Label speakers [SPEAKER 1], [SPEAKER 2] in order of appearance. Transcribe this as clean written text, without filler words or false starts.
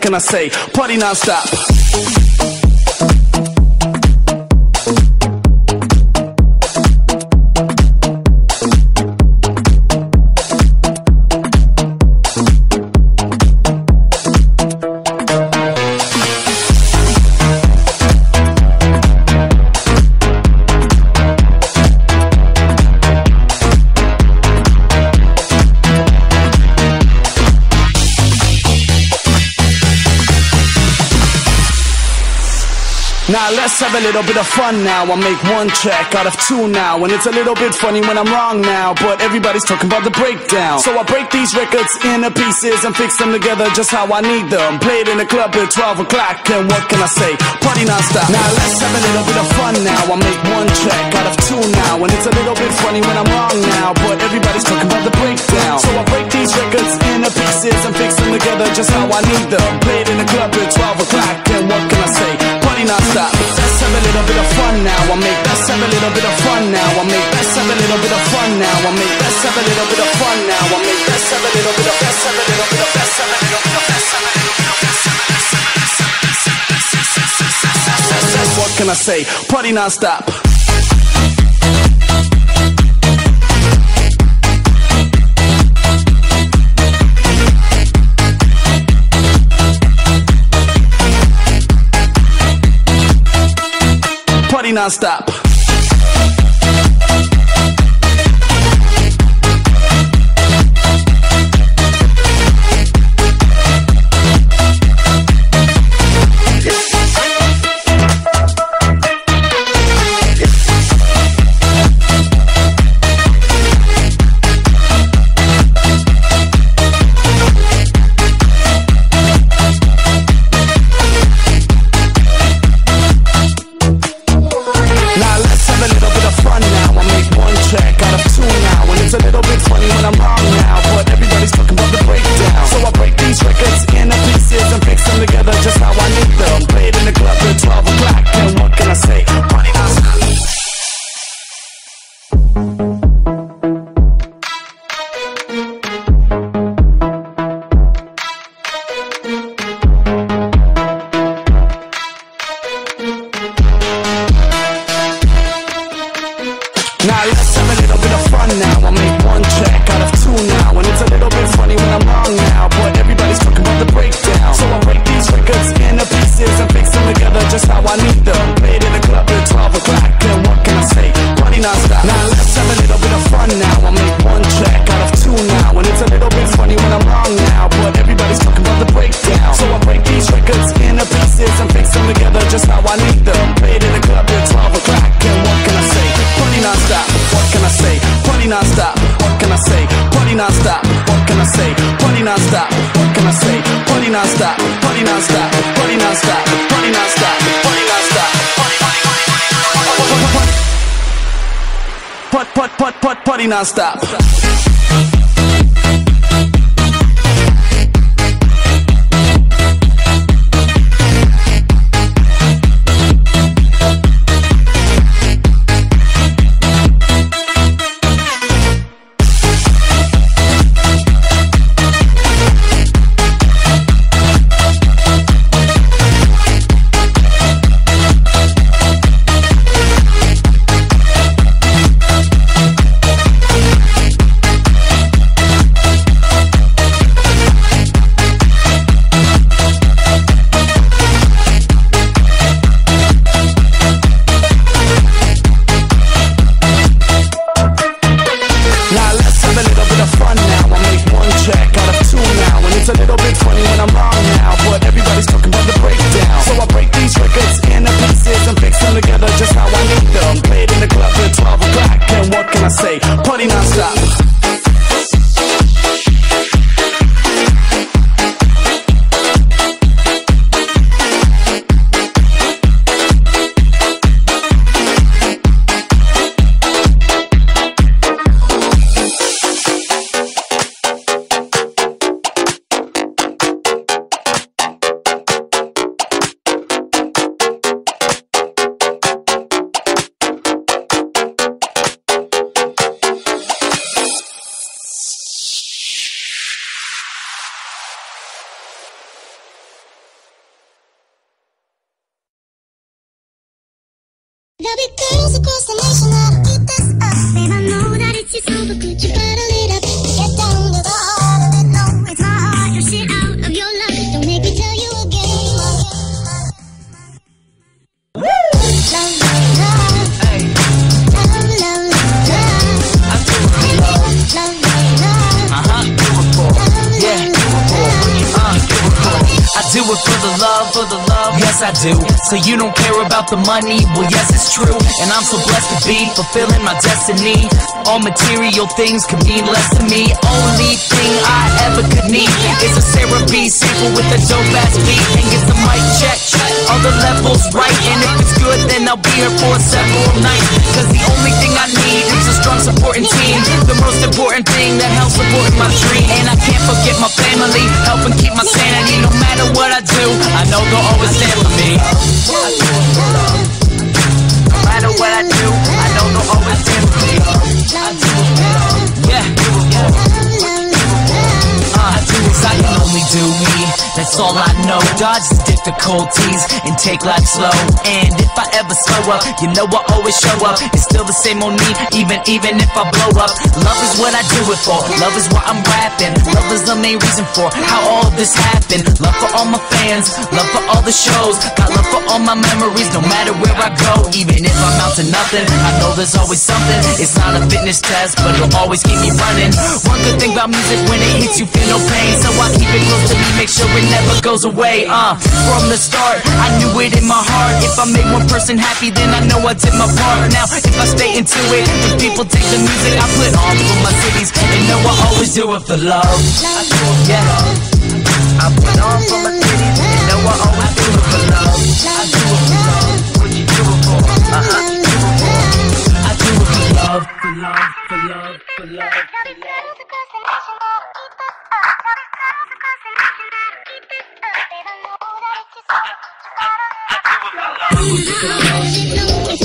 [SPEAKER 1] can I say? Party non-stop. Now let's have a little bit of fun now. I'll make one track out of two now, and it's a little bit funny when I'm wrong now, but everybody's talking about the breakdown. So I break these records into pieces and fix them together just how I need them. Play it in the club at 12 o'clock, and what can I say? Party non-stop. Now let's have a little bit of fun now. I'll make one track out of two now, and it's a little bit funny when I'm wrong now, but everybody's talking about the breakdown. So I break these records into pieces and fix them together just how I need them. Play it in the club at 12 o'clock, and what can I say? Party non-stop. Let's have a little bit of fun now. Let's have a little bit of fun now. Let's have a little bit of fun now. Let's have a little bit of fun now. Let's have a little bit of let's have a little bit of let's have a little bit of let's have a little bit of what can I say? Party non-stop. Party non-stop. Now let's have a little bit of fun now. I'll make one track out of two now, and it's a little bit funny when I'm wrong now, but everybody's talking about the breakdown. So I break these records into pieces and fix them together just how I need them. Play it in the club at 12 o'clock, and what can I say? Party non-stop. Now let's have a little bit of fun now. I'll make one track out of two now, and it's a little bit funny when I'm wrong now, but everybody's talking about the breakdown. So I break these records into pieces and fix them together just how I need them. Play it in the club at 12 o'clock, and what can I say? Party non-stop. What can I say? Party non-stop. What can I say? Party non-stop. What can I say? Party non-stop. What can I say? Party non-stop. Party non-stop. Party non-stop. Party non-stop. Party non-stop. Party non-stop. Party non-stop.
[SPEAKER 2] There'll be girls across the nation that'll eat this up. Babe, I know that it's your soul, but could you bottle it up? Get down to the heart of it, no, it's my heart. Your shit out of your love, don't make me tell you again. Love, love, love. Hey. Love, love, love. I do it for love. Love, love, love.
[SPEAKER 3] Do it for. Yeah, do it for. Do it for. I do it for the love, yes I do. So you don't care about the money, well yes it's true. And I'm so blessed to be fulfilling my destiny. All material things could mean less to me. Only thing I ever could need is a Sarah B sample with a dope ass beat. And get the mic check, all the levels right. And if it's good then I'll be here for several nights. Cause the only thing I need is a strong supporting team. The most important thing that helps supporting my dream. And I can't forget my family, helping keep my sanity. No matter what I do, I know they'll always stand for me. No matter what I do, I know they'll always stand for me. Yeah, I do as I can only do me. That's all I know. Dodge the difficulties and take life slow. And if I ever slow up, you know I always show up. It's still the same on me, even if I blow up. Love is what I do it for. Love is why I'm rapping. Love is the main reason for how all this happened. Love for all my fans, love for all the shows. Got love for all my memories, no matter where I go. Even if I'm out to nothing, I know there's always something. It's not a fitness test, but it'll always keep me running. One good thing about music, when it hits you feel no pain. So I keep it close to me, make sure it never goes away. From the start, I knew it in my heart. If I make one person happy, then I know I did my part. Now, if I stay into it, when people take the music I put on for my cities, and know I always do it for love. Yeah, I put on for my cities, and know I always do it for love. I do it for love. What you do it for? Do it for. I do it for love, for love, for love, for love, for love.
[SPEAKER 2] It's